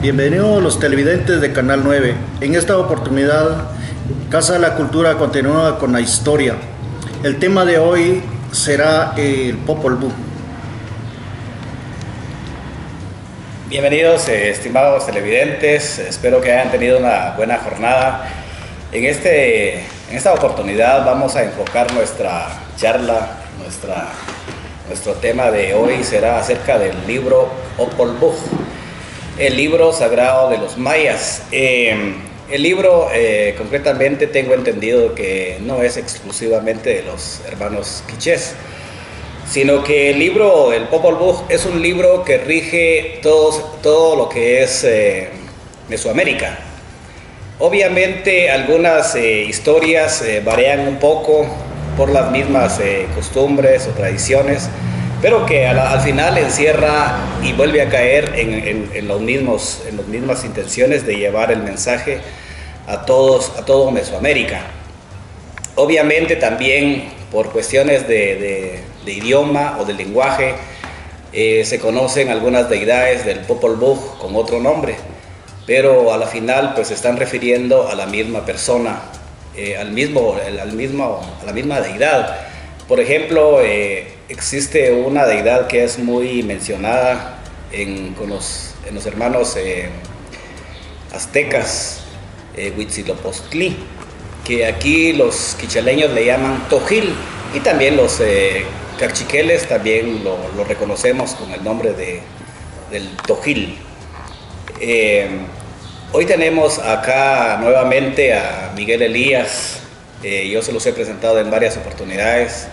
Bienvenidos los televidentes de Canal 9. En esta oportunidad, Casa de la Cultura continúa con la historia. El tema de hoy será el Popol Vuh. Bienvenidos, estimados televidentes. Espero que hayan tenido una buena jornada. En esta oportunidad vamos a enfocar nuestra charla, nuestro tema de hoy será acerca del libro Popol Vuh, el libro sagrado de los mayas. El libro, concretamente, tengo entendido que no es exclusivamente de los hermanos quichés, sino que el libro del Popol Vuh es un libro que rige todo lo que es Mesoamérica. Obviamente algunas historias varían un poco por las mismas costumbres o tradiciones, pero que al final encierra y vuelve a caer en las mismas intenciones de llevar el mensaje a todo Mesoamérica. Obviamente también por cuestiones de idioma o de lenguaje se conocen algunas deidades del Popol Vuh con otro nombre, pero a la final pues se están refiriendo a la misma persona, a la misma deidad. Por ejemplo, existe una deidad que es muy mencionada en los hermanos aztecas, Huitzilopochtli, que aquí los quichaleños le llaman Tojil, y también los cachiqueles también lo reconocemos con el nombre del Tojil. Hoy tenemos acá nuevamente a Miguel Elías. Yo se los he presentado en varias oportunidades.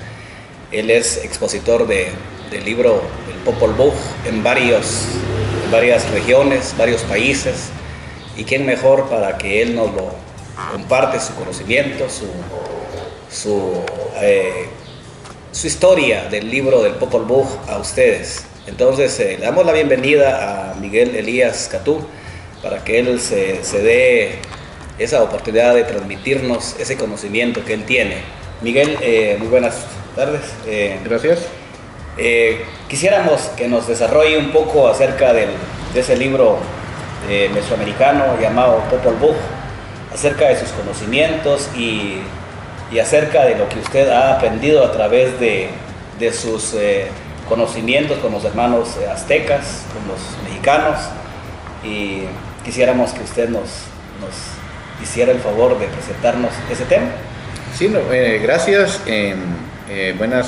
Él es expositor del libro del Popol Vuh en varias regiones, varios países, y quién mejor para que él nos lo comparte, su conocimiento, su historia del libro del Popol Vuh a ustedes. Entonces le damos la bienvenida a Miguel Elías Catú para que él se dé esa oportunidad de transmitirnos ese conocimiento que él tiene. Miguel, muy buenas tardes. Gracias. Quisiéramos que nos desarrolle un poco acerca de ese libro mesoamericano llamado Popol Vuh, acerca de sus conocimientos y acerca de lo que usted ha aprendido a través de sus conocimientos con los hermanos aztecas, con los mexicanos, y quisiéramos que usted nos hiciera el favor de presentarnos ese tema. Sí, gracias. Buena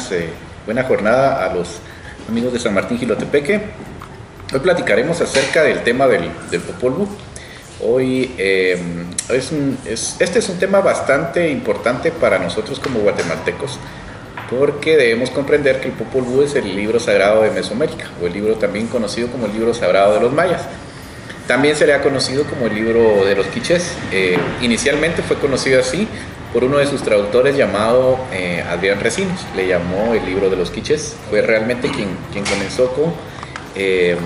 jornada a los amigos de San Martín Jilotepeque. Hoy platicaremos acerca del tema del Popol Vuh. Hoy este es un tema bastante importante para nosotros como guatemaltecos, porque debemos comprender que el Popol Vuh es el libro sagrado de Mesoamérica, o el libro también conocido como el libro sagrado de los mayas. También se le ha conocido como el libro de los quichés. Inicialmente fue conocido así por uno de sus traductores llamado Adrián Recinos. Le llamó el libro de los quichés. Fue realmente quien comenzó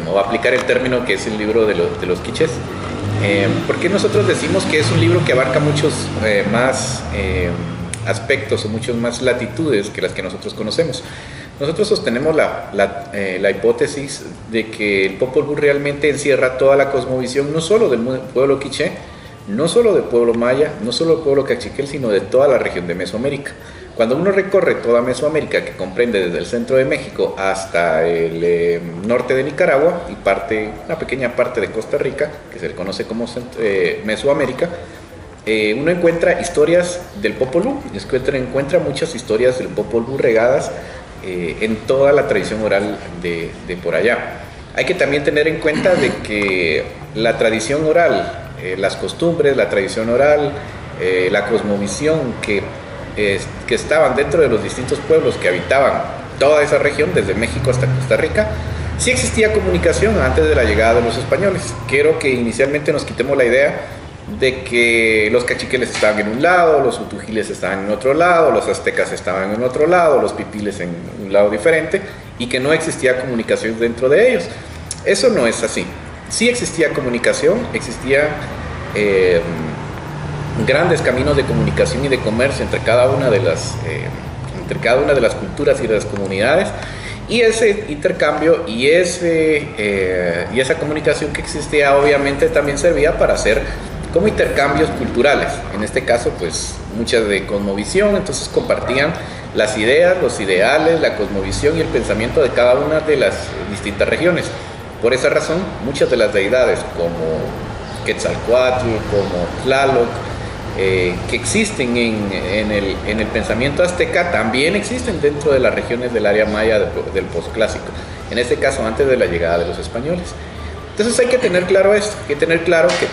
o a aplicar el término que es el libro de los quichés. Porque nosotros decimos que es un libro que abarca muchos más aspectos o muchas más latitudes que las que nosotros conocemos. Nosotros sostenemos la hipótesis de que el Popol Vuh realmente encierra toda la cosmovisión, no solo del pueblo quiché, no solo del pueblo maya, no solo del pueblo cachiquel, sino de toda la región de Mesoamérica. Cuando uno recorre toda Mesoamérica, que comprende desde el centro de México hasta el norte de Nicaragua y una pequeña parte de Costa Rica, que se le conoce como Mesoamérica, uno encuentra historias del Popol Vuh, encuentra muchas historias del Popol Vuh regadas en toda la tradición oral de por allá. Hay que también tener en cuenta de que la tradición oral, las costumbres, la tradición oral, la cosmovisión que estaban dentro de los distintos pueblos que habitaban toda esa región, desde México hasta Costa Rica, sí existía comunicación antes de la llegada de los españoles. Quiero que inicialmente nos quitemos la idea de que los cachiqueles estaban en un lado, los utugiles estaban en otro lado, los aztecas estaban en otro lado, los pipiles en un lado diferente, y que no existía comunicación dentro de ellos. Eso no es así. Sí existía comunicación, existían grandes caminos de comunicación y de comercio entre cada una de las culturas y de las comunidades, Y ese intercambio y esa comunicación que existía obviamente también servía para hacer como intercambios culturales. En este caso, pues muchas de cosmovisión, entonces compartían las ideas, los ideales, la cosmovisión y el pensamiento de cada una de las distintas regiones. Por esa razón, muchas de las deidades como Quetzalcóatl, como Tlaloc, que existen en el pensamiento azteca, también existen dentro de las regiones del área maya del posclásico, en este caso antes de la llegada de los españoles. Entonces hay que tener claro esto, hay que tener claro que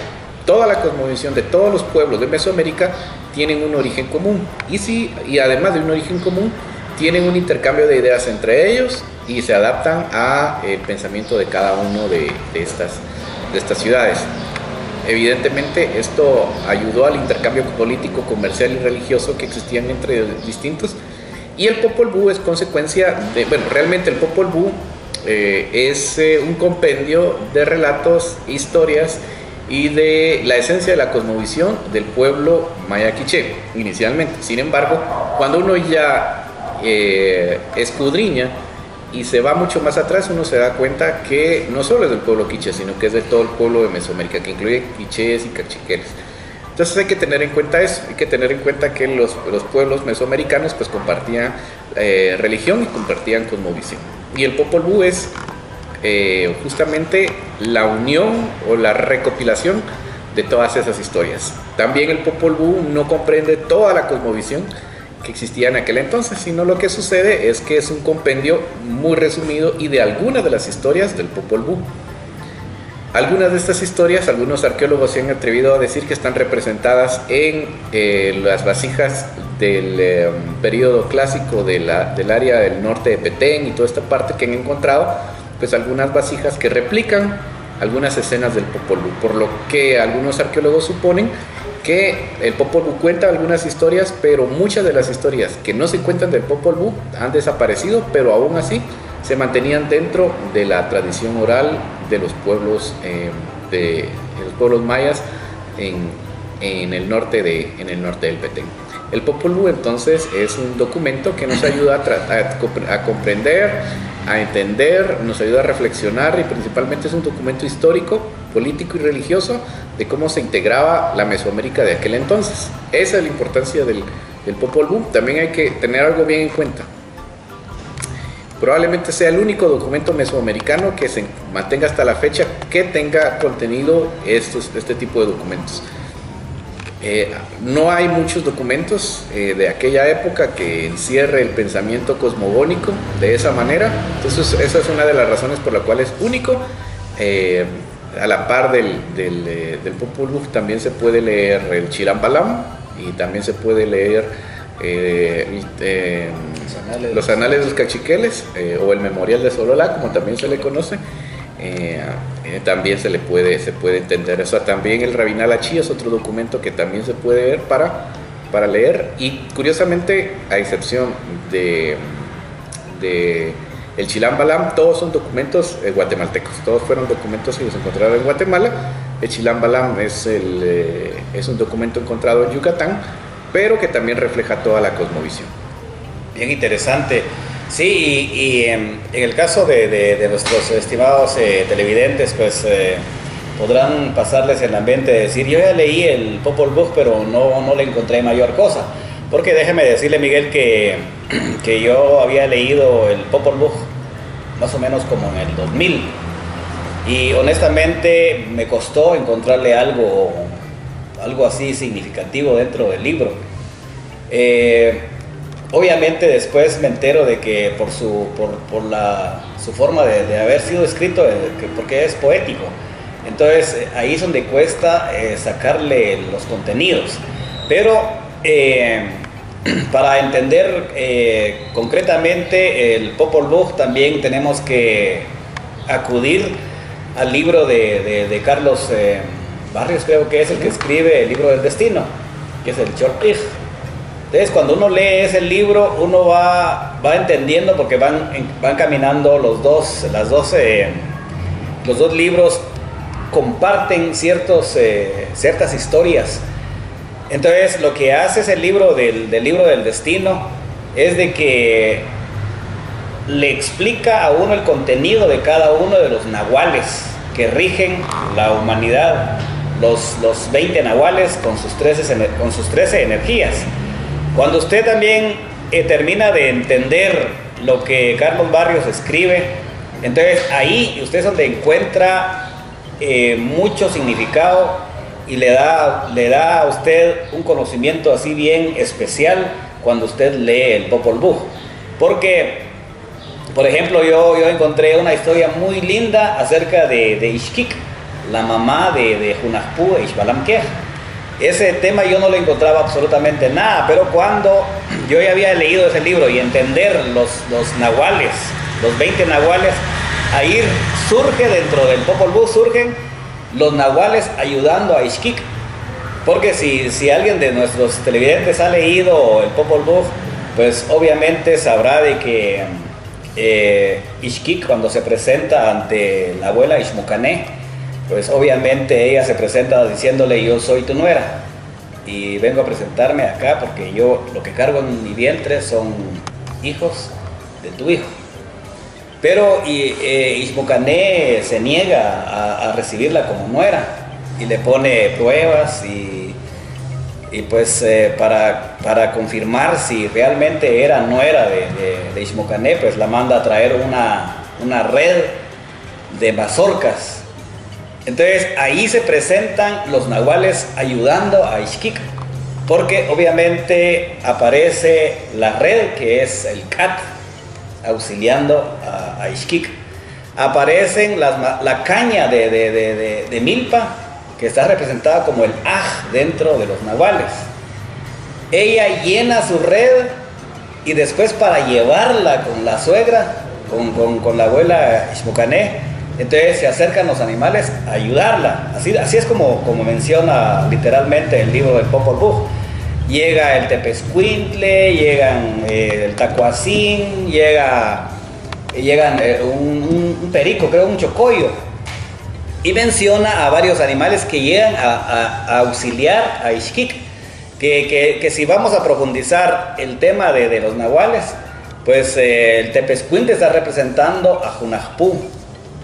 toda la cosmovisión de todos los pueblos de Mesoamérica tienen un origen común, y además de un origen común, tienen un intercambio de ideas entre ellos y se adaptan al pensamiento de cada uno de estas ciudades. Evidentemente esto ayudó al intercambio político, comercial y religioso que existían entre distintos, y el Popol Vuh es consecuencia de, realmente el Popol Vuh es un compendio de relatos, historias y de la esencia de la cosmovisión del pueblo maya quiché inicialmente. Sin embargo, cuando uno ya escudriña y se va mucho más atrás, uno se da cuenta que no solo es del pueblo quiché, sino que es de todo el pueblo de Mesoamérica, que incluye quichés y cachiqueles. Entonces hay que tener en cuenta eso, hay que tener en cuenta que los pueblos mesoamericanos pues compartían religión y compartían cosmovisión. Y el Popol Vuh es justamente la unión o la recopilación de todas esas historias. También el Popol Vuh no comprende toda la cosmovisión que existía en aquel entonces, sino lo que sucede es que es un compendio muy resumido y de algunas de las historias del Popol Vuh. Algunas de estas historias, algunos arqueólogos se han atrevido a decir que están representadas en las vasijas del periodo clásico del área del norte de Petén y toda esta parte que han encontrado, pues algunas vasijas que replican algunas escenas del Popol Vuh, por lo que algunos arqueólogos suponen que el Popol Vuh cuenta algunas historias, pero muchas de las historias que no se cuentan del Popol Vuh han desaparecido, pero aún así se mantenían dentro de la tradición oral de los pueblos mayas en el norte del Petén. El Popol Vuh entonces es un documento que nos ayuda a comprender, a entender, nos ayuda a reflexionar, y principalmente es un documento histórico, político y religioso de cómo se integraba la Mesoamérica de aquel entonces. Esa es la importancia del Popol Vuh. También hay que tener algo bien en cuenta. Probablemente sea el único documento mesoamericano que se mantenga hasta la fecha que tenga contenido este tipo de documentos. No hay muchos documentos de aquella época que encierre el pensamiento cosmogónico de esa manera. Entonces esa es una de las razones por la cual es único. A la par del Popol Vuh también se puede leer el Chilam Balam, y también se puede leer los Anales de los Cachiqueles, o el Memorial de Sololá, como también se le conoce. También se puede entender eso. También el Rabinal Achí es otro documento que también se puede ver para leer, y curiosamente, a excepción de el Chilam Balam, todos son documentos guatemaltecos, todos fueron documentos que se encontraron en Guatemala. El Chilam Balam es un documento encontrado en Yucatán, pero que también refleja toda la cosmovisión. Bien interesante. Sí, y en el caso de nuestros estimados televidentes, pues podrán pasarles en la mente de decir: yo ya leí el Popol Vuh, pero no le encontré mayor cosa. Porque déjeme decirle, Miguel, que yo había leído el Popol Vuh más o menos como en el 2000, y honestamente me costó encontrarle algo así significativo dentro del libro. Obviamente después me entero de que por su forma de haber sido escrito, porque es poético, entonces ahí es donde cuesta sacarle los contenidos. Pero para entender concretamente el Popol Vuh también tenemos que acudir al libro de Carlos Barrios, creo que es el que escribe el libro del destino, que es el Chortij. Entonces, cuando uno lee ese libro, uno va entendiendo, porque van caminando los dos libros, comparten ciertas historias. Entonces, lo que hace ese libro del libro del destino es de que le explica a uno el contenido de cada uno de los nahuales que rigen la humanidad, los 20 nahuales con sus 13 energías. Cuando usted también termina de entender lo que Carlos Barrios escribe, entonces ahí usted es donde encuentra mucho significado y le da a usted un conocimiento así bien especial cuando usted lee el Popol Vuh. Porque, por ejemplo, yo encontré una historia muy linda acerca de Ixquic, la mamá de Hunahpu e Ixbalamquej. Ese tema yo no le encontraba absolutamente nada, pero cuando yo ya había leído ese libro y entender los nahuales, los 20 nahuales, ahí surge dentro del Popol Vuh, surgen los nahuales ayudando a Ixquic. Porque si alguien de nuestros televidentes ha leído el Popol Vuh, pues obviamente sabrá de que Ixquic, cuando se presenta ante la abuela Ixmucané, pues obviamente ella se presenta diciéndole: yo soy tu nuera y vengo a presentarme acá porque yo lo que cargo en mi vientre son hijos de tu hijo. Pero Ixmucané se niega a recibirla como nuera y le pone pruebas y pues para confirmar si realmente era nuera de Ixmucané, pues la manda a traer una red de mazorcas. Entonces ahí se presentan los nahuales ayudando a Ixquic, porque obviamente aparece la red, que es el Cat, auxiliando a Ixquic. Aparecen la caña de milpa, que está representada como el Aj dentro de los nahuales. Ella llena su red y después, para llevarla con la suegra, con la abuela Ixmucané, entonces se acercan los animales a ayudarla. Así es como menciona literalmente el libro del Popol Vuh. Llega el Tepezcuintle, llegan el Tacuacín, llegan un perico, creo un chocoyo, y menciona a varios animales que llegan a auxiliar a Ixquic. Que si vamos a profundizar el tema de los nahuales, pues el Tepezcuintle está representando a Hunahpu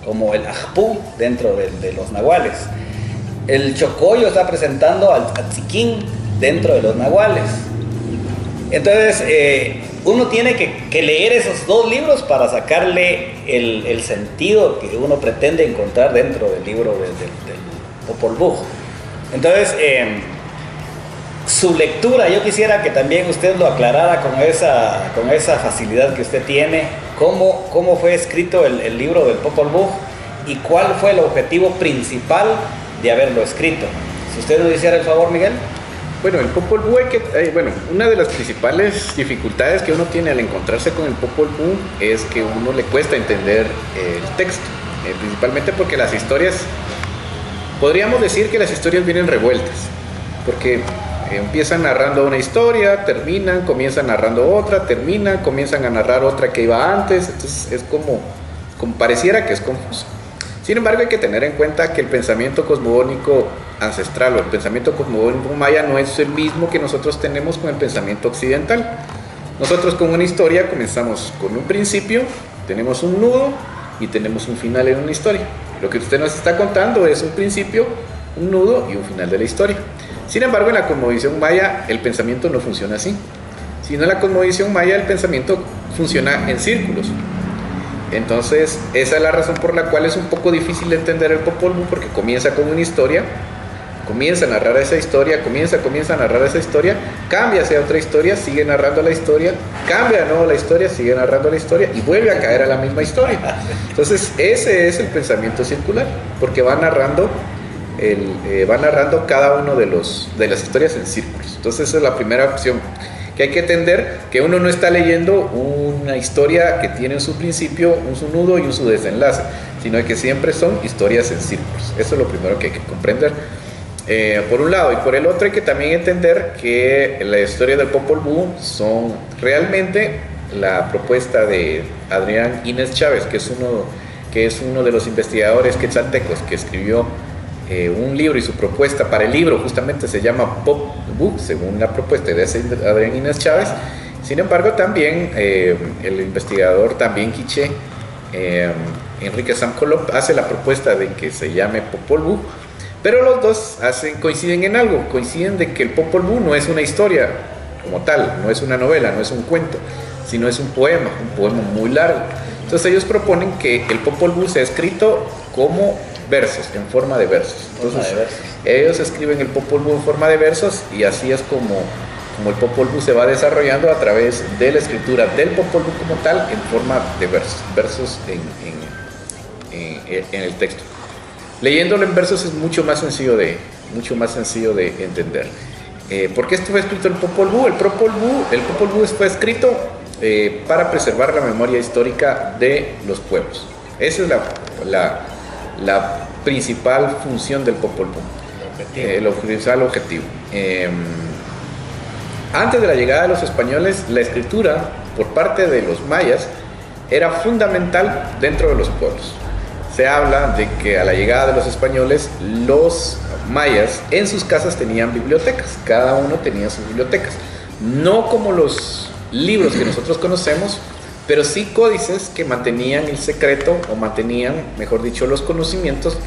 como el Ajpú dentro de los nahuales. El chocoyo está presentando al Atziquín dentro de los nahuales. Entonces uno tiene que leer esos dos libros para sacarle el sentido que uno pretende encontrar dentro del libro del Popol Vuh. Entonces su lectura, yo quisiera que también usted lo aclarara con esa facilidad que usted tiene. ¿Cómo fue escrito el libro del Popol Vuh y cuál fue el objetivo principal de haberlo escrito? Si usted nos hiciera el favor, Miguel. Bueno, el Popol Vuh una de las principales dificultades que uno tiene al encontrarse con el Popol Vuh es que a uno le cuesta entender el texto, principalmente porque las historias, podríamos decir que las historias vienen revueltas, porque empiezan narrando una historia, terminan, comienzan narrando otra, terminan, comienzan a narrar otra que iba antes. Entonces es como pareciera que es confuso. Sin embargo, hay que tener en cuenta que el pensamiento cosmogónico ancestral o el pensamiento cosmogónico maya no es el mismo que nosotros tenemos con el pensamiento occidental. Nosotros con una historia comenzamos con un principio, tenemos un nudo y tenemos un final en una historia. Lo que usted nos está contando es un principio, un nudo y un final de la historia. Sin embargo, en la cosmovisión maya el pensamiento no funciona así, sino en la cosmovisión maya el pensamiento funciona en círculos. Entonces esa es la razón por la cual es un poco difícil de entender el Popol Vuh, porque comienza con una historia, comienza a narrar esa historia, comienza a narrar esa historia, cambia hacia otra historia, sigue narrando la historia, cambia de nuevo la historia, sigue narrando la historia y vuelve a caer a la misma historia. Entonces ese es el pensamiento circular, porque va narrando cada uno de las historias en círculos. Entonces esa es la primera opción, que hay que entender que uno no está leyendo una historia que tiene su principio, su nudo y su desenlace, sino que siempre son historias en círculos. Eso es lo primero que hay que comprender, por un lado. Y por el otro hay que también entender que la historia del Popol Vuh son realmente la propuesta de Adrián Inés Chávez, que es uno de los investigadores quetzaltecos que escribió un libro, y su propuesta para el libro justamente se llama Popol Vuh, según la propuesta de Adrián Inés Chávez. Sin embargo, también el investigador también quiché, Enrique Samcolop, hace la propuesta de que se llame Popol Vuh, pero los dos coinciden en algo, coinciden de que el Popol Vuh no es una historia como tal, no es una novela, no es un cuento, sino es un poema muy largo. Entonces ellos proponen que el Popol Vuh sea escrito como versos, en forma de versos. Entonces ellos escriben el Popol Vuh en forma de versos y así es como el Popol Vuh se va desarrollando a través de la escritura del Popol Vuh como tal en forma de versos en el texto. Leyéndolo en versos es mucho más sencillo de entender. ¿Por qué estuvo escrito el Popol Vuh? El Popol Vuh fue escrito para preservar la memoria histórica de los pueblos. Esa es la principal función del Popol Vuh, el principal objetivo. Antes de la llegada de los españoles, la escritura por parte de los mayas era fundamental dentro de los pueblos. Se habla de que a la llegada de los españoles, los mayas en sus casas tenían bibliotecas, cada uno tenía sus bibliotecas, no como los libros que nosotros conocemos, pero sí códices que mantenían el secreto o mantenían, mejor dicho, los conocimientos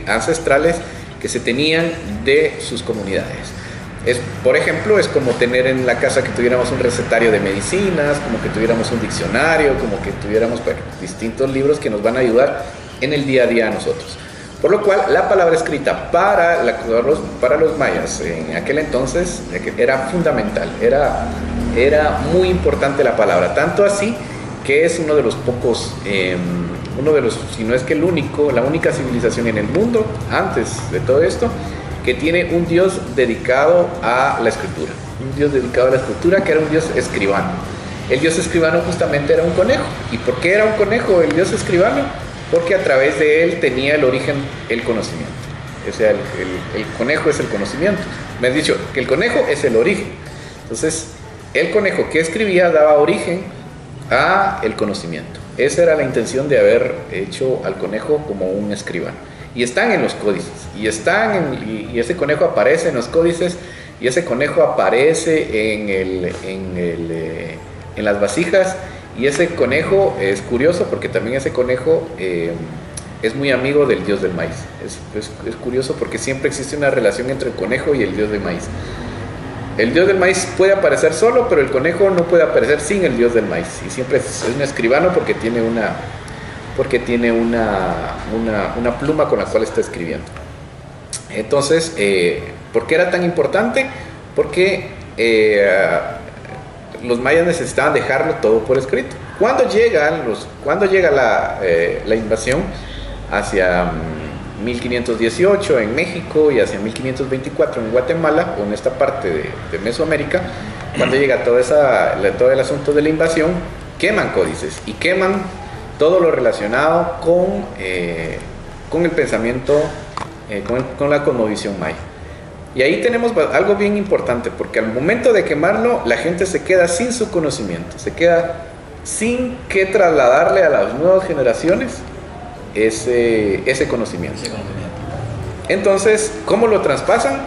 ancestrales que se tenían de sus comunidades. Por ejemplo, es como tener en la casa que tuviéramos un recetario de medicinas, como que tuviéramos un diccionario, como que tuviéramos distintos libros que nos van a ayudar en el día a día a nosotros. Por lo cual, la palabra escrita para los mayas en aquel entonces era fundamental, era muy importante la palabra, tanto así que es uno de los pocos, si no es que la única civilización en el mundo, antes de todo esto, que tiene un dios dedicado a la escritura, que era un dios escribano. El dios escribano justamente era un conejo. ¿Y por qué era un conejo el dios escribano? Porque a través de él tenía el origen el conocimiento. O sea, el conejo es el conocimiento. Me has dicho que el conejo es el origen. Entonces, el conejo que escribía daba origen a el conocimiento. Esa era la intención de haber hecho al conejo como un escribano. Y están en los códices, y ese conejo aparece en los códices, y ese conejo aparece en las vasijas, y ese conejo es curioso porque también ese conejo es muy amigo del dios del maíz. Es curioso porque siempre existe una relación entre el conejo y el dios del maíz. El dios del maíz puede aparecer solo, pero el conejo no puede aparecer sin el dios del maíz, y siempre es un escribano porque tiene una pluma con la cual está escribiendo. Entonces, ¿por qué era tan importante? Porque los mayas necesitaban dejarlo todo por escrito. Cuando llega la invasión hacia 1518 en México y hacia 1524 en Guatemala, o en esta parte de Mesoamérica, cuando llega todo el asunto de la invasión, queman códices y queman todo lo relacionado con el pensamiento, con la cosmovisión maya. Y ahí tenemos algo bien importante, porque al momento de quemarlo, la gente se queda sin su conocimiento, se queda sin que trasladarle a las nuevas generaciones ese conocimiento. Entonces, ¿cómo lo traspasan?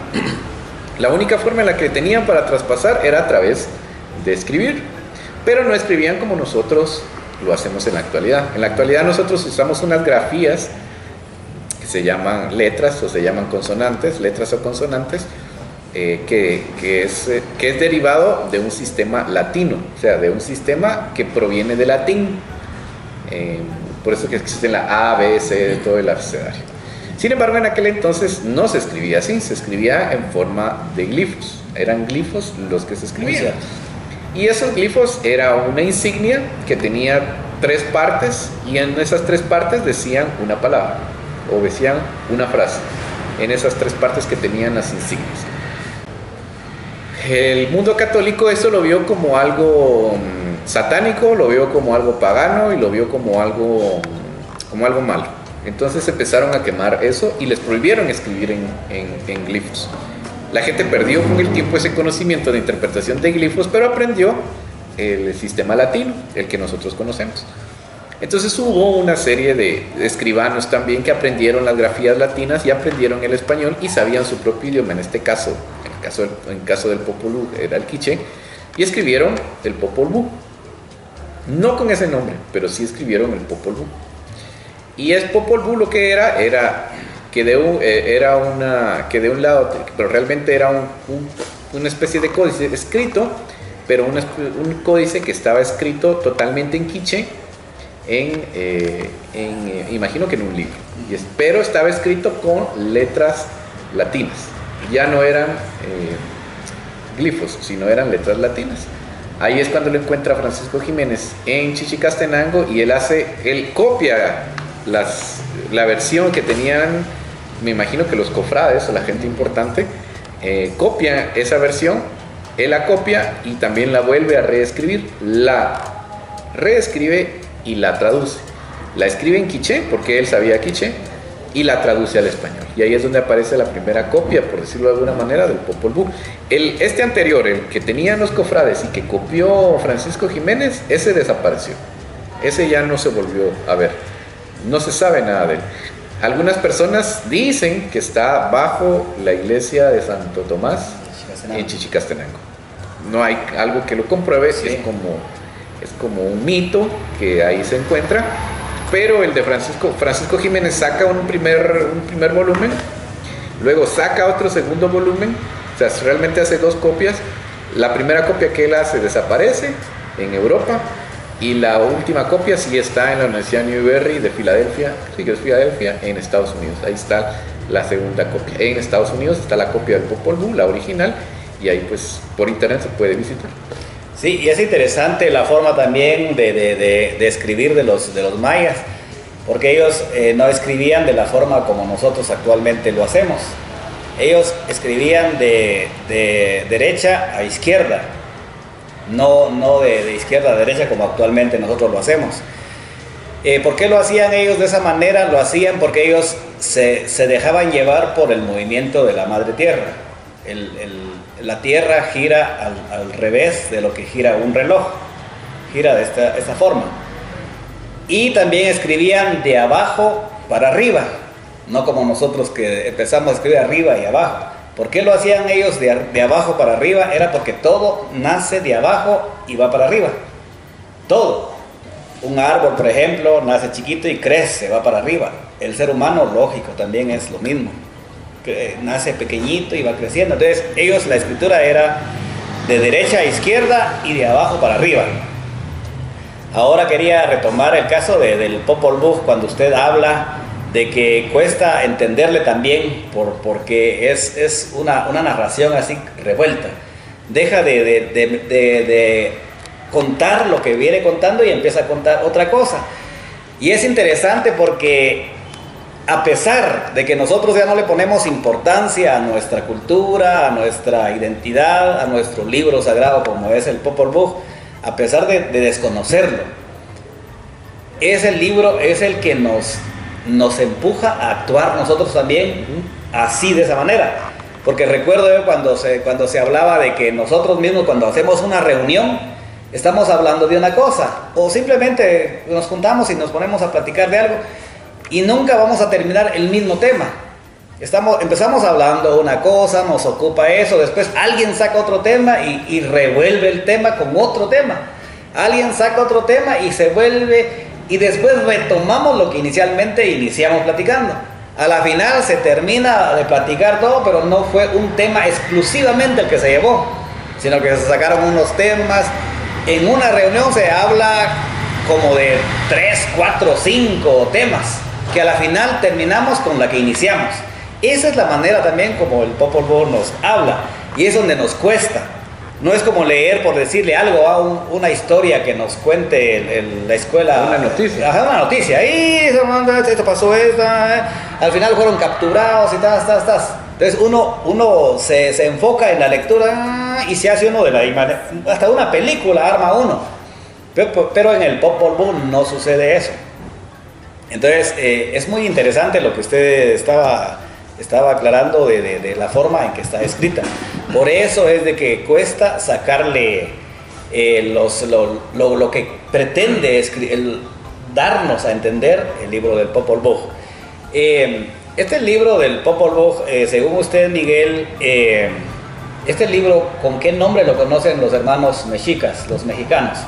La única forma en la que tenían para traspasar era a través de escribir, pero no escribían como nosotros lo hacemos en la actualidad. En la actualidad nosotros usamos unas grafías que se llaman letras o se llaman consonantes, letras o consonantes, que es derivado de un sistema latino, o sea, de un sistema que proviene del latín. Por eso que existe la A, B, C, todo el abecedario. Sin embargo, en aquel entonces no se escribía así, se escribía en forma de glifos. Eran glifos los que se escribían. Y esos glifos era una insignia que tenía 3 partes, y en esas 3 partes decían una palabra o decían una frase, en esas 3 partes que tenían las insignias. El mundo católico eso lo vio como algo satánico, lo vio como algo pagano y lo vio como algo malo. Entonces empezaron a quemar eso y les prohibieron escribir en glifos. La gente perdió con el tiempo ese conocimiento de interpretación de glifos, pero aprendió el sistema latino, el que nosotros conocemos. Entonces hubo una serie de escribanos también que aprendieron las grafías latinas y aprendieron el español y sabían su propio idioma. En este caso, en caso del Popol Vuh era el quiché, y escribieron el Popol Vuh. No con ese nombre, pero sí escribieron el Popol Vuh. Y es Popol Vuh lo que era que de un lado, pero realmente era una especie de códice escrito, pero un códice que estaba escrito totalmente en quiché, imagino que en un libro, pero estaba escrito con letras latinas. Ya no eran glifos, sino eran letras latinas. Ahí es cuando lo encuentra Francisco Jiménez en Chichicastenango, y él copia la versión que tenían, me imagino que los cofrades o la gente importante, copia esa versión, él la copia y también la vuelve a reescribir, la reescribe y la traduce. La escribe en quiché, porque él sabía quiché, y la traduce al español. Y ahí es donde aparece la primera copia, por decirlo de alguna manera, del Popol Vuh. Este anterior, el que tenían los cofrades y que copió Francisco Jiménez, ese desapareció. Ese ya no se volvió a ver. No se sabe nada de él. Algunas personas dicen que está bajo la iglesia de Santo Tomás en Chichicastenango. No hay algo que lo compruebe, sí. Es como un mito que ahí se encuentra. Pero el de Francisco Jiménez saca un primer volumen, luego saca otro segundo volumen, o sea, realmente hace 2 copias. La primera copia que él hace desaparece en Europa, y la última copia sí está en la Universidad Newberry de Filadelfia, sí que es Filadelfia, en Estados Unidos. Ahí está la segunda copia. En Estados Unidos está la copia del Popol Vuh, la original, y ahí pues por internet se puede visitar. Sí, y es interesante la forma también de escribir de los mayas, porque ellos no escribían de la forma como nosotros actualmente lo hacemos. Ellos escribían de derecha a izquierda, no de izquierda a derecha como actualmente nosotros lo hacemos. ¿Por qué lo hacían ellos de esa manera? Lo hacían porque ellos se dejaban llevar por el movimiento de la madre tierra. La tierra gira al revés de lo que gira un reloj, gira de esta forma. Y también escribían de abajo para arriba, no como nosotros que empezamos a escribir arriba y abajo. ¿Por qué lo hacían ellos de abajo para arriba? Era porque todo nace de abajo y va para arriba, todo. Un árbol, por ejemplo, nace chiquito y crece, va para arriba. El ser humano, lógico, también es lo mismo. Nace pequeñito y va creciendo. Entonces ellos, la escritura era de derecha a izquierda y de abajo para arriba. Ahora quería retomar el caso del Popol Vuh, cuando usted habla de que cuesta entenderle también porque es una narración así revuelta. Deja de contar lo que viene contando y empieza a contar otra cosa. Y es interesante porque a pesar de que nosotros ya no le ponemos importancia a nuestra cultura, a nuestra identidad, a nuestro libro sagrado como es el Popol Vuh, a pesar de desconocerlo, ese libro es el que nos empuja a actuar nosotros también así, de esa manera. Porque recuerdo yo cuando se hablaba de que nosotros mismos, cuando hacemos una reunión, estamos hablando de una cosa, o simplemente nos juntamos y nos ponemos a platicar de algo, y nunca vamos a terminar el mismo tema. Empezamos hablando una cosa, nos ocupa eso, después alguien saca otro tema y revuelve el tema con otro tema. Alguien saca otro tema y se vuelve, y después retomamos lo que inicialmente iniciamos platicando. A la final se termina de platicar todo, pero no fue un tema exclusivamente el que se llevó, sino que se sacaron unos temas. En una reunión se habla como de 3, 4, 5 temas, que a la final terminamos con la que iniciamos. Esa es la manera también como el Popol Vuh nos habla, y es donde nos cuesta. No es como leer por decirle algo a una historia que nos cuente la escuela. Una noticia. Ajá, una noticia. Y esto pasó, al final fueron capturados y tal. Entonces uno se enfoca en la lectura y se hace uno hasta una película arma uno. Pero en el Popol Vuh no sucede eso. Entonces es muy interesante lo que usted estaba aclarando de la forma en que está escrita. Por eso es de que cuesta sacarle lo que pretende darnos a entender el libro del Popol Vuh. Este libro del Popol Vuh, según usted, Miguel, Este libro, ¿con qué nombre lo conocen los hermanos mexicas, los mexicanos?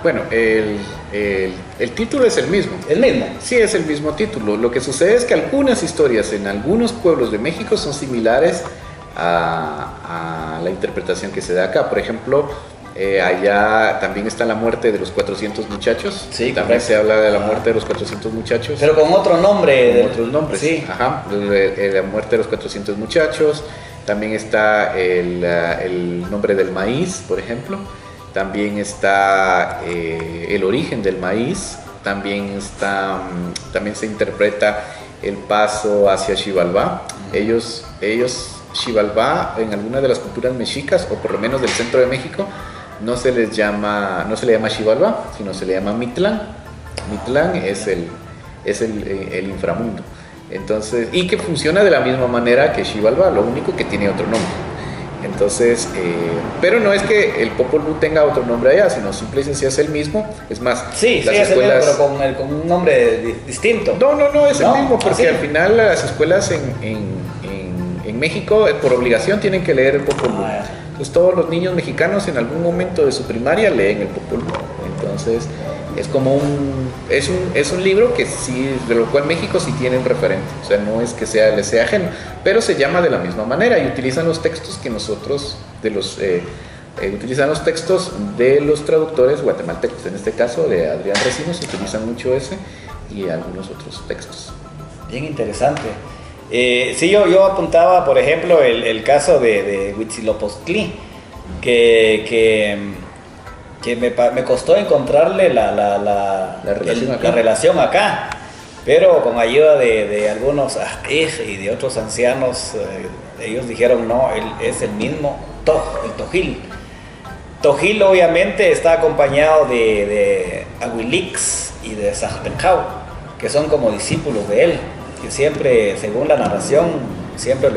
Bueno, el título es el mismo. ¿El mismo? Sí, es el mismo título. Lo que sucede es que algunas historias en algunos pueblos de México son similares a la interpretación que se da acá. Por ejemplo, allá también está la muerte de los 400 muchachos. Sí, también correcto. se habla de la muerte de los 400 muchachos. Pero con otro nombre. Con otros nombres. Sí. Ajá, la muerte de los 400 muchachos. También está el nombre del maíz, por ejemplo. También está el origen del maíz. También se interpreta el paso hacia Xibalbá. Ellos Xibalbá, en algunas de las culturas mexicas, o por lo menos del centro de México, no se le llama Xibalbá, sino se le llama Mitlán. Mitlán es el inframundo. Entonces, y que funciona de la misma manera que Xibalbá, lo único que tiene otro nombre. Entonces, pero no es que el Popol Vuh tenga otro nombre allá, sino simple y sencillo es el mismo. Es más, Sí, las es escuelas... el mismo, pero con un nombre distinto. No, es el mismo, porque ¿Ah, sí? al final las escuelas en México, por obligación, tienen que leer el Popol Vuh. Ah, ya. Entonces, todos los niños mexicanos en algún momento de su primaria leen el Popol Vuh. Entonces, es como es un libro que sí, de lo cual México sí tiene un referente. O sea, no es que le sea ajeno, pero se llama de la misma manera y utilizan los textos que nosotros, utilizan los textos de los traductores guatemaltecos. En este caso, de Adrián Recinos, utilizan mucho ese y algunos otros textos. Bien interesante. Sí, yo apuntaba, por ejemplo, el caso de Huitzilopochtli, que me costó encontrarle la relación acá, pero con ayuda de algunos y de otros ancianos, ellos dijeron no, él es el mismo el Tojil. Tojil obviamente está acompañado de Aguilix y de Zachtencau, que son como discípulos de él, que siempre, según la narración, siempre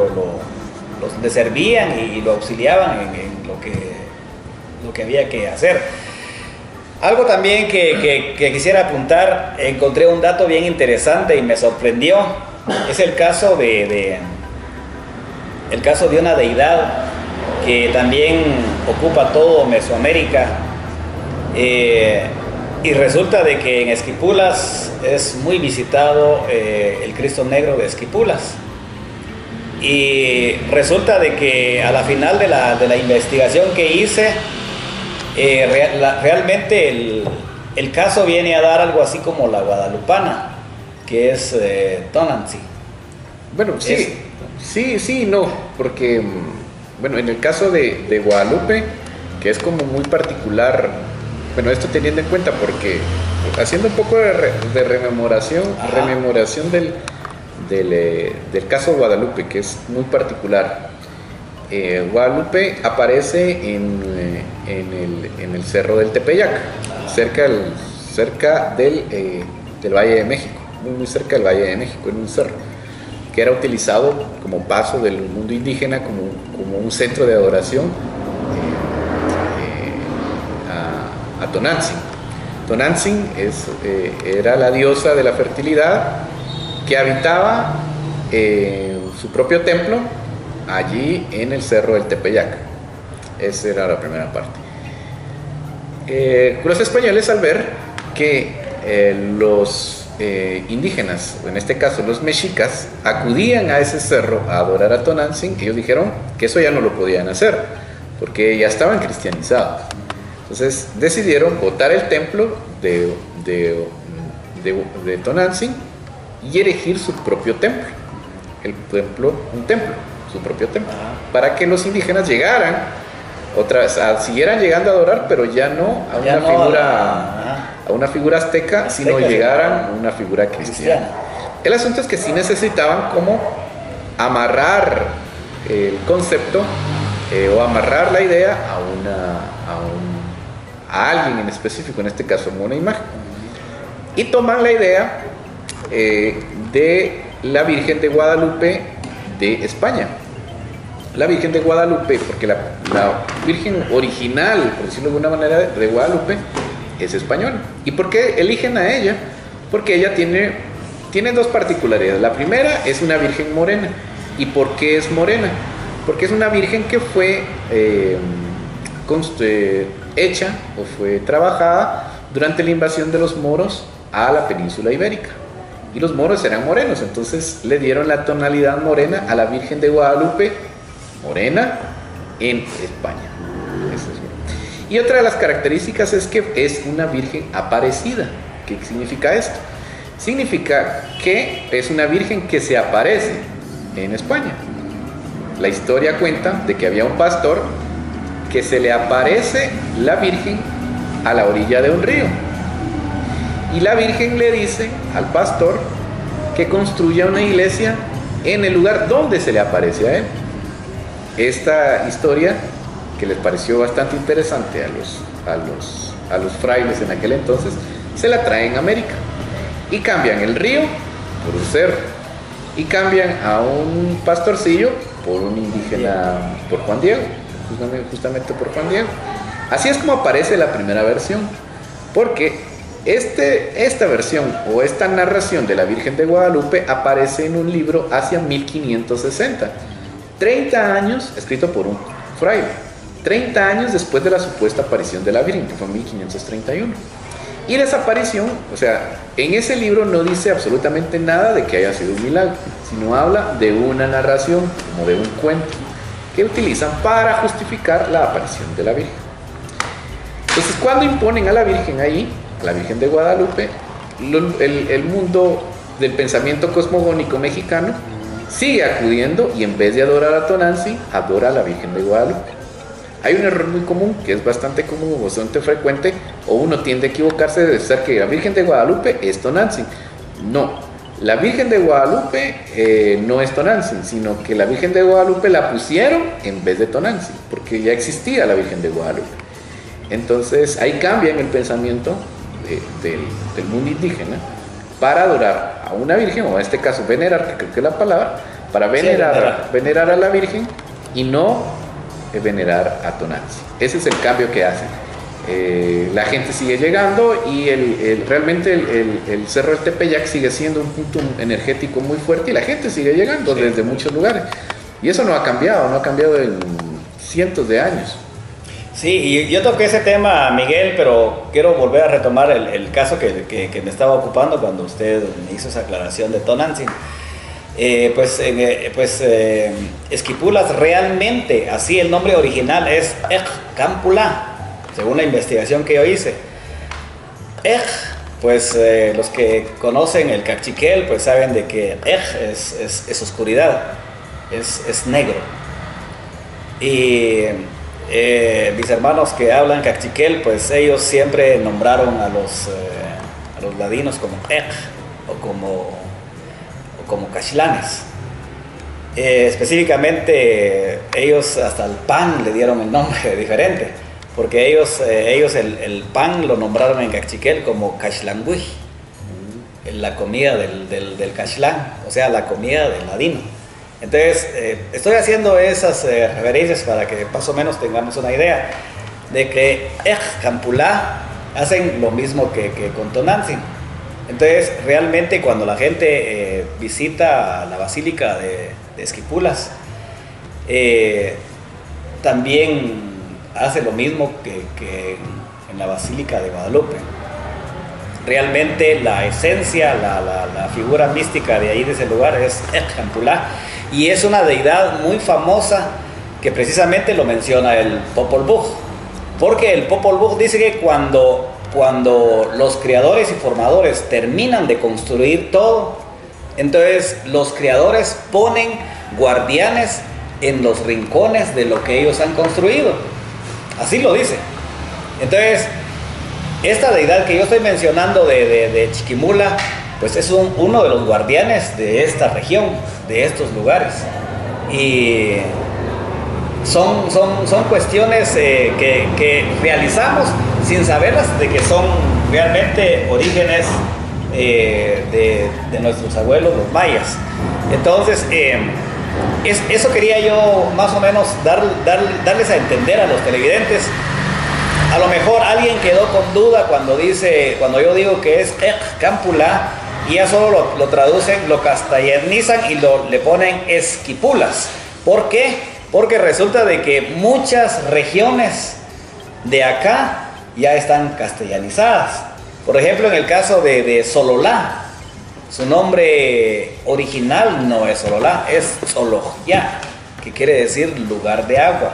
le servían y lo auxiliaban en lo que había que hacer. Algo también que quisiera apuntar, encontré un dato bien interesante y me sorprendió, es el caso de una deidad que también ocupa todo Mesoamérica, y resulta de que en Esquipulas es muy visitado el Cristo Negro de Esquipulas. Y resulta de que a la final de la investigación que hice, realmente el caso viene a dar algo así como la guadalupana, que es Tonantzin. Bueno, sí, no, porque, bueno, en el caso de Guadalupe, que es como muy particular, bueno, esto teniendo en cuenta, porque haciendo un poco de rememoración del caso Guadalupe, que es muy particular. Guadalupe aparece en el cerro del Tepeyac, cerca del Valle de México, muy cerca del Valle de México, en un cerro, que era utilizado como paso del mundo indígena, como un centro de adoración a Tonantzin. Tonantzin era la diosa de la fertilidad que habitaba su propio templo allí en el cerro del Tepeyac. Esa era la primera parte. Los españoles, al ver que los indígenas, en este caso los mexicas, acudían a ese cerro a adorar a Tonantzin, ellos dijeron que eso ya no lo podían hacer porque ya estaban cristianizados. Entonces decidieron botar el templo de Tonantzin y erigir su propio templo, su propio templo, para que los indígenas llegaran otra vez, siguieran llegando a adorar, pero ya no a una figura azteca, sino llegaran a una figura cristiana. El asunto es que sí necesitaban como amarrar el concepto o amarrar la idea a alguien en específico, en este caso a una imagen, y toman la idea de la Virgen de Guadalupe de España. La Virgen de Guadalupe, porque la Virgen original, por decirlo de alguna manera, de Guadalupe es española. ¿Y por qué eligen a ella? Porque ella tiene dos particularidades. La primera es una Virgen morena. ¿Y por qué es morena? porque es una virgen que fue hecha o fue trabajada durante la invasión de los moros a la península ibérica. Y los moros eran morenos, entonces le dieron la tonalidad morena a la Virgen de Guadalupe, morena, en España. Eso es bueno. Y otra de las características es que es una virgen aparecida. ¿Qué significa esto? Significa que es una virgen que se aparece en España. La historia cuenta de que había un pastor que se le aparece la virgen a la orilla de un río. Y la virgen le dice al pastor que construya una iglesia en el lugar donde se le aparece a él. Esta historia, que les pareció bastante interesante a los frailes en aquel entonces, se la traen a América y cambian el río por un cerro y cambian a un pastorcillo por un indígena, por Juan Diego, justamente por Juan Diego. Así es como aparece la primera versión, porque esta versión o esta narración de la Virgen de Guadalupe aparece en un libro hacia 1560, 30 años, escrito por un fraile, 30 años después de la supuesta aparición de la Virgen, que fue en 1531. Y esa aparición, o sea, en ese libro no dice absolutamente nada de que haya sido un milagro, sino habla de una narración, como de un cuento, que utilizan para justificar la aparición de la Virgen. Entonces, cuando imponen a la Virgen ahí, a la Virgen de Guadalupe, el mundo del pensamiento cosmogónico mexicano sigue acudiendo y en vez de adorar a Tonantzin, adora a la Virgen de Guadalupe. Hay un error muy común, que es bastante común, bastante frecuente, o uno tiende a equivocarse de pensar que la Virgen de Guadalupe es Tonantzin. No, la Virgen de Guadalupe no es Tonantzin, sino que la Virgen de Guadalupe la pusieron en vez de Tonantzin, porque ya existía la Virgen de Guadalupe. Entonces ahí cambian el pensamiento del mundo indígena para adorar a una virgen, o en este caso venerar, que creo que es la palabra, para venerar a la Virgen y no venerar a Tonantzin. Ese es el cambio que hacen. La gente sigue llegando y realmente el Cerro del Tepeyac sigue siendo un punto energético muy fuerte y la gente sigue llegando desde muchos lugares. Y eso no ha cambiado en cientos de años. Sí, y yo toqué ese tema, Miguel, pero quiero volver a retomar el caso que me estaba ocupando cuando usted me hizo esa aclaración de Tonantzin. Esquipulas realmente, así el nombre original es Campula, según la investigación que yo hice. Los que conocen el cachiquel, pues saben de que es oscuridad, es negro. Y mis hermanos que hablan cachiquel, pues ellos siempre nombraron a los ladinos como o como cachilanes. Específicamente ellos hasta el pan le dieron el nombre diferente, porque ellos el pan lo nombraron en cachiquel como cachilangüí, la comida del cachilán, o sea, la comida del ladino. Entonces, estoy haciendo esas referencias para que más o menos tengamos una idea de que Campulá hacen lo mismo que con Tonantzin. Entonces, realmente cuando la gente visita la Basílica de Esquipulas, también hace lo mismo que en la Basílica de Guadalupe. Realmente la esencia, la figura mística de ahí, de ese lugar, es Campulá. Y es una deidad muy famosa que precisamente lo menciona el Popol Vuh. Porque el Popol Vuh dice que cuando los creadores y formadores terminan de construir todo, entonces los creadores ponen guardianes en los rincones de lo que ellos han construido. Así lo dice. Entonces, esta deidad que yo estoy mencionando de Chiquimula, pues es uno de los guardianes de esta región, de estos lugares. Y son cuestiones que realizamos sin saberlas, de que son realmente orígenes de nuestros abuelos, los mayas. Entonces, eso quería yo más o menos darles a entender a los televidentes. A lo mejor alguien quedó con duda cuando yo digo que es Campulá, y ya solo lo traducen, lo castellanizan y le ponen Esquipulas. ¿Por qué? porque resulta de que muchas regiones de acá ya están castellanizadas. Por ejemplo, en el caso de Sololá, su nombre original no es Sololá, es Solojá, que quiere decir lugar de agua.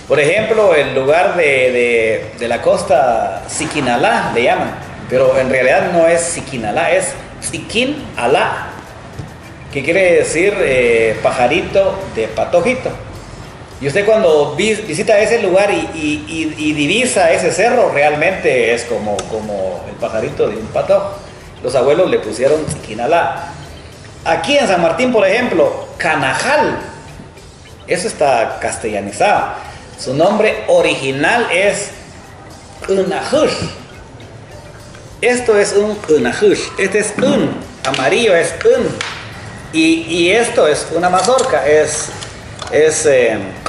Por ejemplo, el lugar de la costa, Siquinalá le llaman, pero en realidad no es Siquinalá, es Siquinalá, que quiere decir pajarito de patojito. Y usted cuando visita ese lugar y divisa ese cerro, realmente es como el pajarito de un patojo. Los abuelos le pusieron Siquinalá. Aquí en San Martín, por ejemplo, Canajal, eso está castellanizado. Su nombre original es Unajush. Esto es un Unajush. Este es un, amarillo es un. Y esto es una mazorca, es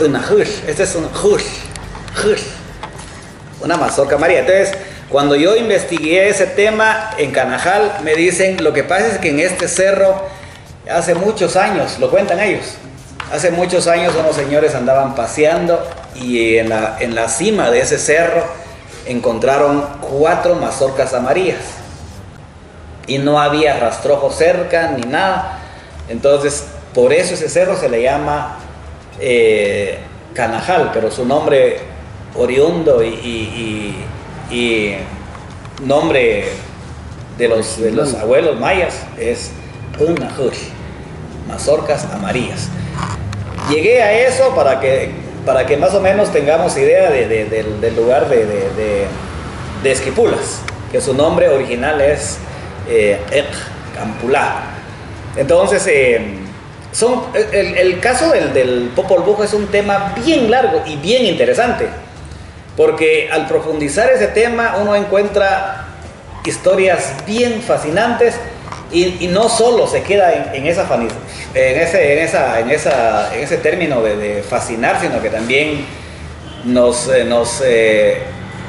Unajush. Este es un hush, una mazorca amarilla. Entonces, cuando yo investigué ese tema en Canajal, me dicen, lo que pasa es que en este cerro, hace muchos años, lo cuentan ellos, hace muchos años unos señores andaban paseando y en la cima de ese cerro encontraron 4 mazorcas amarillas y no había rastrojo cerca ni nada. Entonces, por eso ese cerro se le llama Canajal, pero su nombre oriundo y nombre de los abuelos mayas es Unajush, mazorcas amarillas. Llegué a eso para que más o menos tengamos idea del lugar de Esquipulas, que su nombre original es Campulá. Entonces, el caso del Popol Vuh es un tema bien largo y bien interesante, porque al profundizar ese tema uno encuentra historias bien fascinantes y no solo se queda en ese término de fascinar, sino que también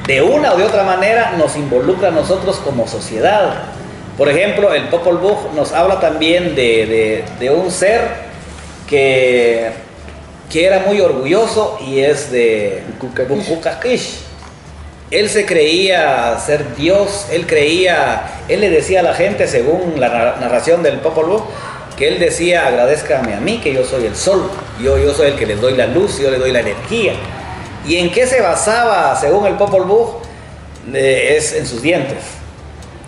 de una o de otra manera nos involucra a nosotros como sociedad. Por ejemplo, el Popol Vuh nos habla también de un ser que era muy orgulloso, y es de Bukukakish. Él se creía ser Dios, él le decía a la gente, según la narración del Popol Vuh, que él decía: agradezcanme a mí, que yo soy el sol, yo soy el que les doy la luz, yo le doy la energía. ¿Y en qué se basaba, según el Popol Vuh? Es en sus dientes.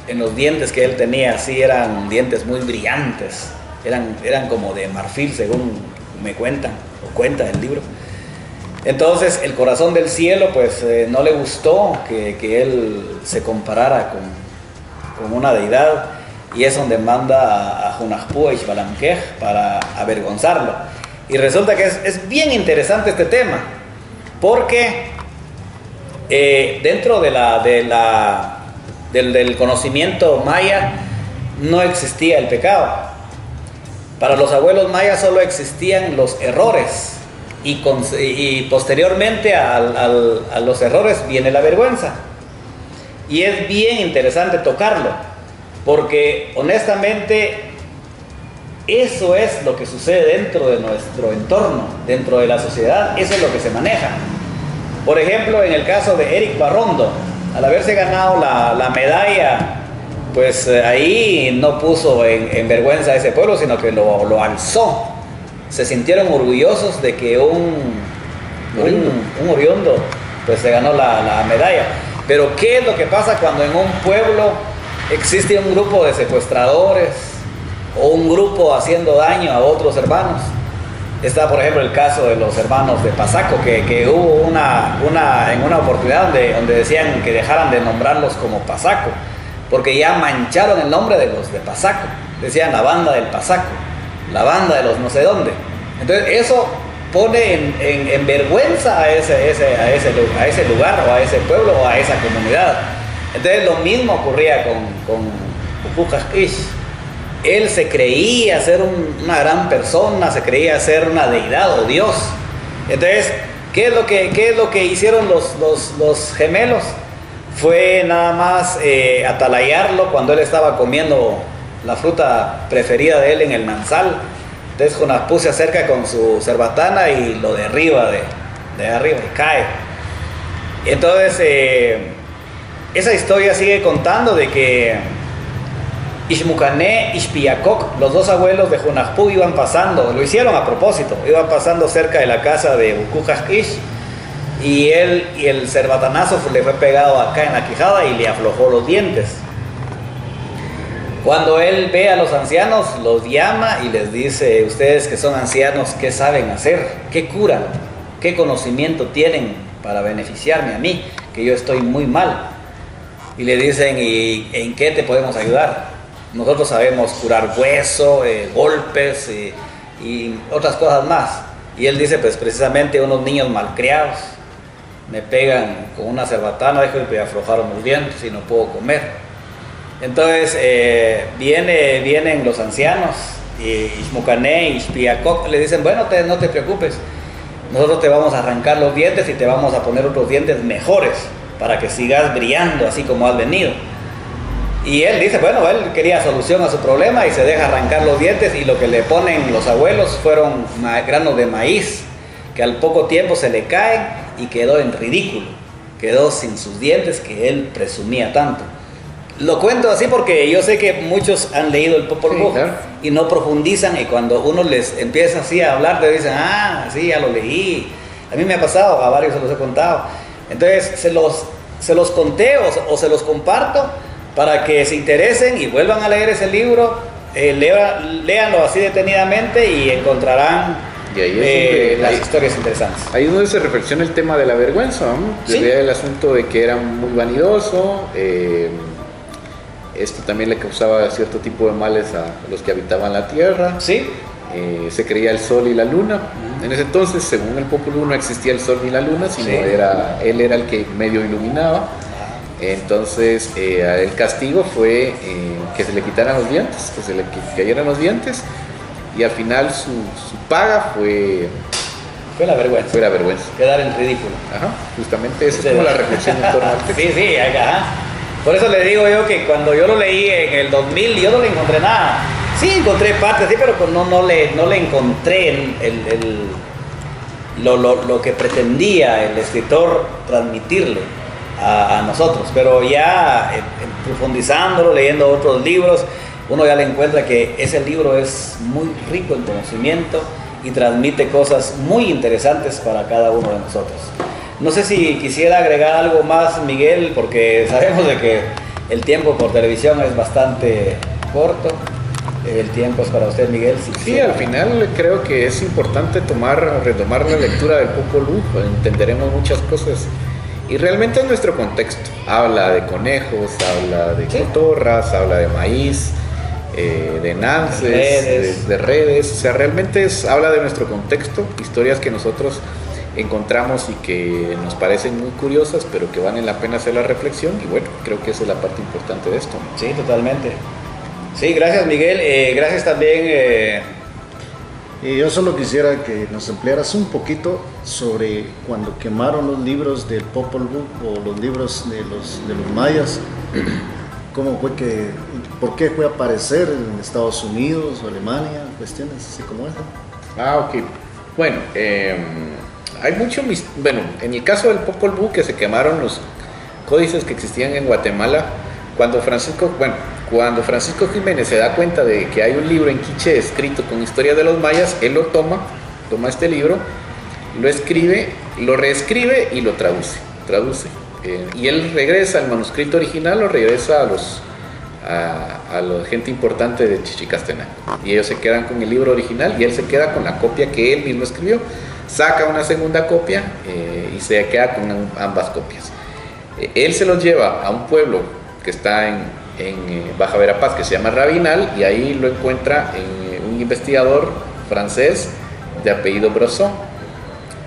En los dientes que él tenía, sí, eran dientes muy brillantes, eran como de marfil, según me cuentan, o cuenta el libro. Entonces el corazón del cielo pues no le gustó que él se comparara con una deidad, y es donde manda a Hunahpu Ixbalanquej para avergonzarlo. Y resulta que es bien interesante este tema, porque dentro del conocimiento maya no existía el pecado. Para los abuelos mayas solo existían los errores, y posteriormente a los errores viene la vergüenza. Y es bien interesante tocarlo, porque honestamente eso es lo que sucede dentro de nuestro entorno, dentro de la sociedad. Eso es lo que se maneja. Por ejemplo, en el caso de Eric Barrondo, al haberse ganado la medalla, pues ahí no puso en vergüenza a ese pueblo, sino que lo alzó. Se sintieron orgullosos de que un oriundo pues se ganó la medalla. Pero ¿qué es lo que pasa cuando en un pueblo existe un grupo de secuestradores o un grupo haciendo daño a otros hermanos? Está, por ejemplo, el caso de los hermanos de Pasaco, que hubo en una oportunidad donde decían que dejaran de nombrarlos como Pasaco, porque ya mancharon el nombre de los de Pasaco. Decían la banda del Pasaco, la banda de los no sé dónde. Entonces eso pone en vergüenza a ese lugar, o a ese pueblo, o a esa comunidad. Entonces lo mismo ocurría con Bukukakish. Él se creía ser una gran persona, se creía ser una deidad o Dios. Entonces, ¿qué es lo que hicieron los gemelos? Fue nada más atalayarlo cuando él estaba comiendo la fruta preferida de él en el manzal, Entonces Jonaspu se acerca con su cerbatana y lo derriba de arriba y cae. Entonces esa historia sigue contando de que Ixmucané y Ixpiacoc, los dos abuelos de Jonaspu, iban pasando, lo hicieron a propósito, iban pasando cerca de la casa de Ucujasquish, y el cerbatanazo le fue pegado acá en la quijada y le aflojó los dientes. Cuando él ve a los ancianos, los llama y les dice: ustedes que son ancianos, ¿qué saben hacer? ¿Qué curan? ¿Qué conocimiento tienen para beneficiarme a mí? Que yo estoy muy mal. Y le dicen: ¿y en qué te podemos ayudar? Nosotros sabemos curar hueso, golpes y otras cosas más. Y él dice: pues precisamente unos niños malcriados me pegan con una cerbatana, dejo que me aflojaron los dientes y no puedo comer. Entonces vienen los ancianos, y Ixmucané y Ixpiacoc le dicen: bueno, no te preocupes, nosotros te vamos a arrancar los dientes y te vamos a poner otros dientes mejores para que sigas brillando así como has venido. Y él dice: bueno, él quería solución a su problema y se deja arrancar los dientes, y lo que le ponen los abuelos fueron granos de maíz que al poco tiempo se le caen y quedó en ridículo, quedó sin sus dientes que él presumía tanto. Lo cuento así porque yo sé que muchos han leído el Popol Vuh, claro, y no profundizan, y cuando uno les empieza así a hablar, te dicen: ah, sí, ya lo leí. A mí me ha pasado, a varios se los he contado. Entonces se los conté o se los comparto para que se interesen y vuelvan a leer ese libro, léanlo así detenidamente y encontrarán las historias interesantes. Ahí es donde se reflexiona el tema de la vergüenza, ¿no? ¿Sí? El asunto de que era muy vanidoso. Esto también le causaba cierto tipo de males a los que habitaban la tierra. Sí. Se creía el sol y la luna. En ese entonces, según el Popol Vuh, no existía el sol ni la luna, sino él era el que medio iluminaba. Entonces el castigo fue que se le quitaran los dientes, que se le cayeran los dientes, y al final su paga fue la vergüenza. Fue la vergüenza. Quedar en ridículo. Ajá, justamente esa es como la reflexión en torno al texto. Sí, ajá. Por eso le digo yo que cuando yo lo leí en el 2000, yo no le encontré nada. Sí, encontré partes, sí, pero pues no le encontré lo que pretendía el escritor transmitirle a nosotros. Pero ya profundizándolo, leyendo otros libros, uno ya le encuentra que ese libro es muy rico en conocimiento y transmite cosas muy interesantes para cada uno de nosotros. No sé si quisiera agregar algo más, Miguel, porque sabemos de que el tiempo por televisión es bastante corto. El tiempo es para usted, Miguel. Sí, al final creo que es importante retomar la lectura del Popol Vuh, pues entenderemos muchas cosas. Y realmente en nuestro contexto. Habla de conejos, habla de cotorras, habla de maíz, de nances, de redes. O sea, realmente habla de nuestro contexto, historias que nosotros encontramos y que nos parecen muy curiosas, pero que valen la pena hacer la reflexión. Y bueno, creo que esa es la parte importante de esto, ¿no? Sí, totalmente. Sí, gracias, Miguel. Gracias también. Y yo solo quisiera que nos emplearas un poquito sobre cuando quemaron los libros del Popol Vuh o los libros de los mayas. ¿Cómo fue por qué fue a aparecer en Estados Unidos o Alemania? Cuestiones así como esa. Ok. Bueno, hay mucho... Bueno, en el caso del Popol Vuh, que se quemaron los códices que existían en Guatemala, cuando Francisco Jiménez se da cuenta de que hay un libro en quiché escrito con historias de los mayas, él lo toma este libro, lo escribe, lo reescribe y lo traduce. Y él regresa al manuscrito original, lo regresa a la gente importante de Chichicastenango. Y ellos se quedan con el libro original y él se queda con la copia que él mismo escribió. Saca una segunda copia y se queda con ambas copias. Él se los lleva a un pueblo que está en Baja Verapaz, que se llama Rabinal, y ahí lo encuentra un investigador francés de apellido Brosseau.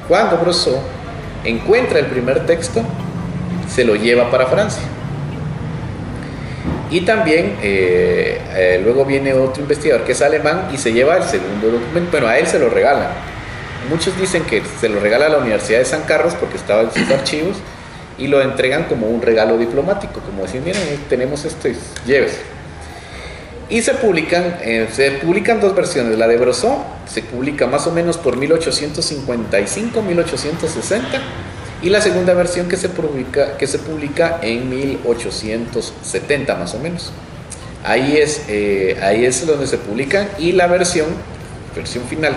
Cuando Brosseau encuentra el primer texto, se lo lleva para Francia. Y también luego viene otro investigador que es alemán y se lleva el segundo documento. Bueno, a él se lo regalan. Muchos dicen que se lo regala a la Universidad de San Carlos porque estaba en sus archivos, y lo entregan como un regalo diplomático, como decir: miren, tenemos esto, llévese. Y se publican dos versiones, la de Brosseau se publica más o menos por 1855, 1860, y la segunda versión que se publica en 1870 más o menos. Ahí es donde se publican, y la versión final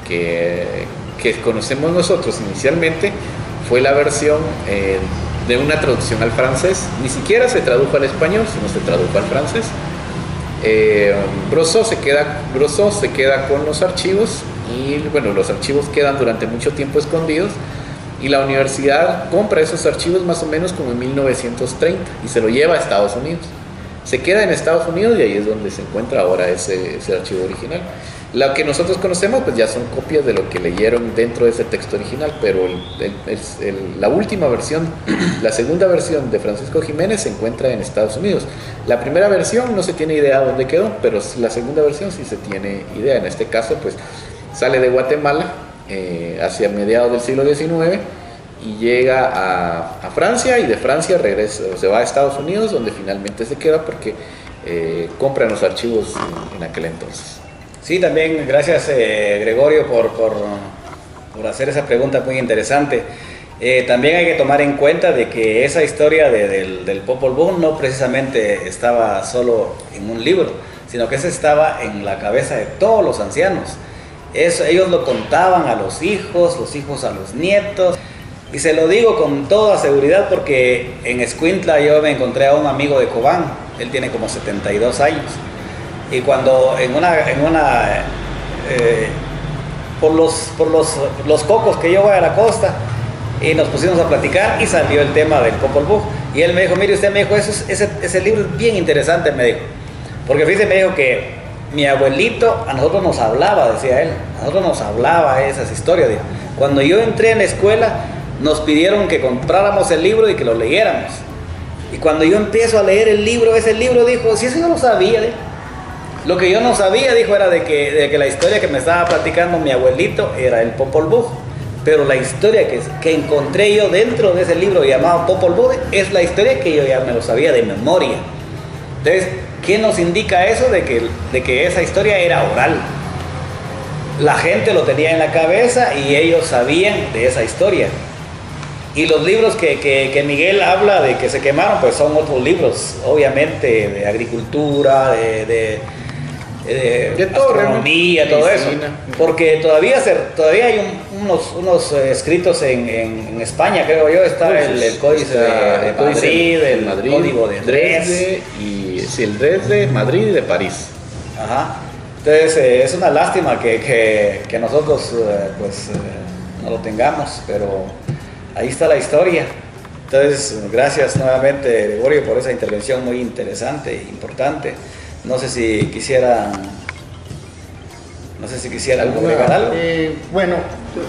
que conocemos nosotros inicialmente fue la versión de una traducción al francés. Ni siquiera se tradujo al español, sino se tradujo al francés. Brosseau se queda con los archivos, y bueno, los archivos quedan durante mucho tiempo escondidos, y la universidad compra esos archivos más o menos como en 1930 y se lo lleva a Estados Unidos. Se queda en Estados Unidos, y ahí es donde se encuentra ahora ese archivo original. Lo que nosotros conocemos pues ya son copias de lo que leyeron dentro de ese texto original, pero la última versión, la segunda versión de Francisco Jiménez se encuentra en Estados Unidos. La primera versión no se tiene idea dónde quedó, pero la segunda versión sí se tiene idea. En este caso pues sale de Guatemala hacia mediados del siglo XIX y llega a Francia, y de Francia regresa, se va a Estados Unidos, donde finalmente se queda porque compran los archivos en aquel entonces. Sí, también gracias Gregorio por hacer esa pregunta muy interesante. También hay que tomar en cuenta de que esa historia del Popol Vuh no precisamente estaba solo en un libro, sino que esa estaba en la cabeza de todos los ancianos. Ellos lo contaban a los hijos a los nietos, y se lo digo con toda seguridad porque en Escuintla yo me encontré a un amigo de Cobán. Él tiene como 72 años. Y cuando por los cocos que yo voy a la costa, y nos pusimos a platicar y salió el tema del Popol Vuh, y él me dijo, mire usted, me dijo, ese libro es bien interesante, me dijo, porque fíjese, me dijo que mi abuelito a nosotros nos hablaba, decía él, a nosotros nos hablaba esas historias. Dijo. Cuando yo entré en la escuela nos pidieron que compráramos el libro y que lo leyéramos, y cuando yo empiezo a leer ese libro, dijo, si eso yo lo sabía, dijo. Lo que yo no sabía, dijo, era de que la historia que me estaba platicando mi abuelito era el Popol Vuh, pero la historia que encontré yo dentro de ese libro llamado Popol Vuh es la historia que yo ya me lo sabía de memoria. Entonces, ¿qué nos indica eso? De que esa historia era oral. La gente lo tenía en la cabeza y ellos sabían de esa historia. Y los libros que Miguel habla de que se quemaron, pues son otros libros, obviamente, de agricultura, de todo, astronomía, todo eso, porque todavía hay unos escritos en España, creo yo, está el Códice de Madrid, el Código de Dresde, y sí, el Dresde, Madrid y de París. Ajá. Entonces es una lástima que nosotros no lo tengamos, pero ahí está la historia. Entonces, gracias nuevamente, Gregorio, por esa intervención muy interesante e importante. No sé si quisieran agregar algo. Bueno,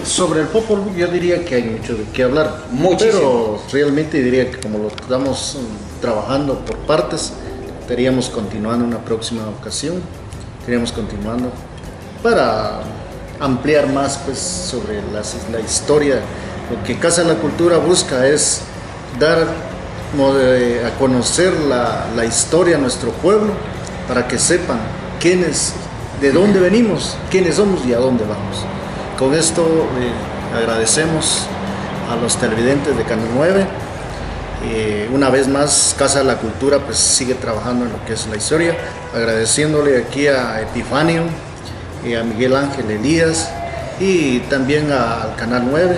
sobre el Popol Vuh yo diría que hay mucho de qué hablar. Muchísimo. Pero realmente diría que como lo estamos trabajando por partes, estaríamos continuando en una próxima ocasión. Estaríamos continuando para ampliar más pues, sobre la historia. Lo que Casa de la Cultura busca es dar a conocer la historia a nuestro pueblo, para que sepan de dónde venimos, quiénes somos y a dónde vamos. Con esto agradecemos a los televidentes de Canal 9. Una vez más, Casa de la Cultura pues, sigue trabajando en lo que es la historia, agradeciéndole aquí a Epifanio y a Miguel Ángel Elías, y también al Canal 9.